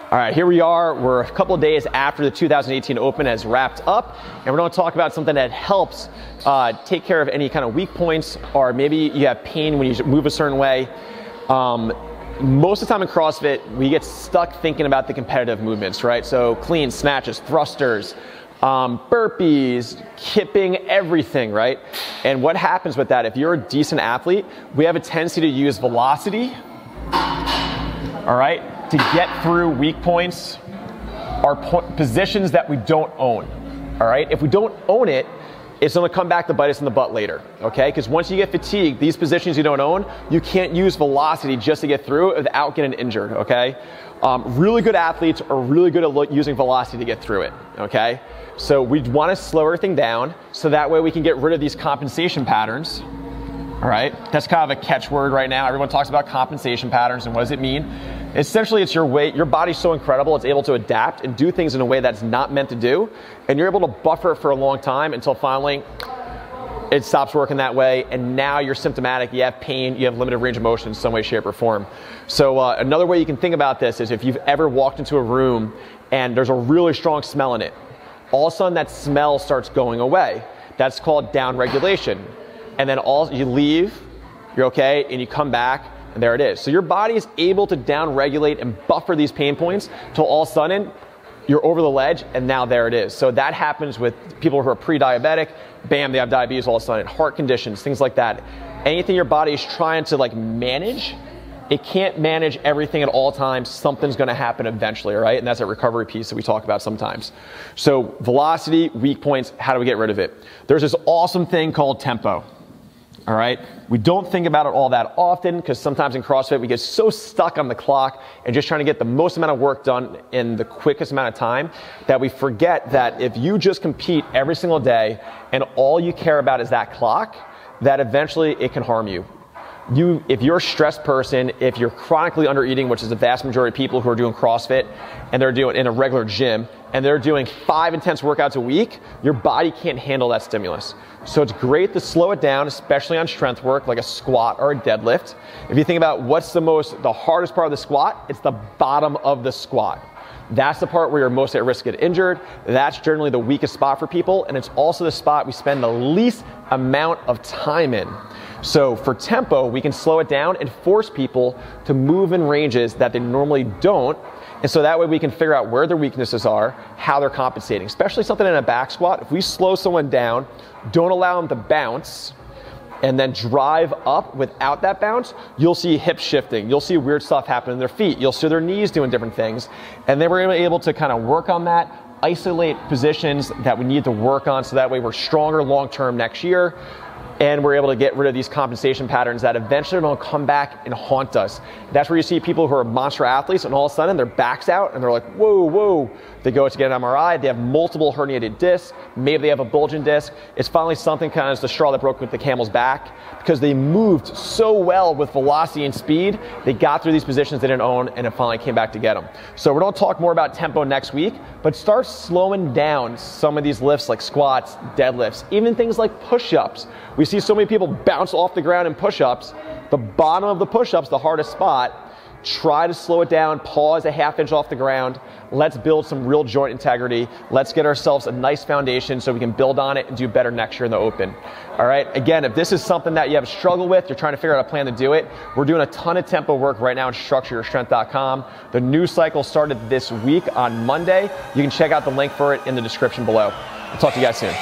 All right, here we are. We're a couple of days after the 2018 Open has wrapped up, and we're going to talk about something that helps take care of any kind of weak points, or maybe you have pain when you move a certain way. Most of the time in CrossFit, we get stuck thinking about the competitive movements, right? So cleans, snatches, thrusters, burpees, kipping, everything, right? And what happens with that, if you're a decent athlete, we have a tendency to use velocity, all right, to get through weak points or positions that we don't own, all right? If we don't own it, it's gonna come back to bite us in the butt later, okay? Because once you get fatigued, these positions you don't own, you can't use velocity just to get through it without getting injured, okay? Really good athletes are really good at using velocity to get through it, okay? So we wanna slow everything down so that way we can get rid of these compensation patterns, all right? That's kind of a catchword right now. Everyone talks about compensation patterns and what does it mean? Essentially, it's your way, your body's so incredible, it's able to adapt and do things in a way that's not meant to do, and you're able to buffer it for a long time until finally it stops working that way, and now you're symptomatic, you have pain, you have limited range of motion in some way, shape, or form. So another way you can think about this is if you've ever walked into a room and there's a really strong smell in it, all of a sudden that smell starts going away. That's called down regulation. And then you leave, you're okay, and you come back, and there it is. So your body is able to down-regulate and buffer these pain points till all of a sudden you're over the ledge, and now there it is. So that happens with people who are pre-diabetic. Bam, they have diabetes all of a sudden. Heart conditions, things like that. Anything your body is trying to manage, it can't manage everything at all times. Something's gonna happen eventually, all right? And that's a recovery piece that we talk about sometimes. So velocity, weak points, how do we get rid of it? There's this awesome thing called tempo. All right, we don't think about it all that often because sometimes in CrossFit we get so stuck on the clock and just trying to get the most amount of work done in the quickest amount of time that we forget that if you just compete every single day and all you care about is that clock, that eventually it can harm you. If you're a stressed person, if you're chronically under eating, which is the vast majority of people who are doing CrossFit and they're doing in a regular gym and they're doing 5 intense workouts a week, your body can't handle that stimulus. So it's great to slow it down, especially on strength work like a squat or a deadlift. If you think about what's the hardest part of the squat, it's the bottom of the squat. That's the part where you're most at risk to get injured. That's generally the weakest spot for people, and it's also the spot we spend the least amount of time in. So for tempo, we can slow it down and force people to move in ranges that they normally don't. And so that way we can figure out where their weaknesses are, how they're compensating, especially something in a back squat. If we slow someone down, don't allow them to bounce, and then drive up without that bounce, you'll see hips shifting. You'll see weird stuff happen in their feet. You'll see their knees doing different things. And then we're able to kind of work on that, isolate positions that we need to work on so that way we're stronger long-term next year. And we're able to get rid of these compensation patterns that eventually are going to come back and haunt us. That's where you see people who are monster athletes and all of a sudden their back's out and they're like, whoa, whoa. They go to get an MRI, they have multiple herniated discs, maybe they have a bulging disc. It's finally something kind of as the straw that broke with the camel's back because they moved so well with velocity and speed, they got through these positions they didn't own and it finally came back to get them. So we're going to talk more about tempo next week, but start slowing down some of these lifts like squats, deadlifts, even things like push-ups. We see so many people bounce off the ground in push-ups. The bottom of the push-ups, the hardest spot, try to slow it down, pause a ½ inch off the ground. Let's build some real joint integrity. Let's get ourselves a nice foundation so we can build on it and do better next year in the Open. All right, again, if this is something that you have a struggle with, you're trying to figure out a plan to do it, we're doing a ton of tempo work right now on StructureYourStrength.com. The new cycle started this week on Monday. You can check out the link for it in the description below. I'll talk to you guys soon.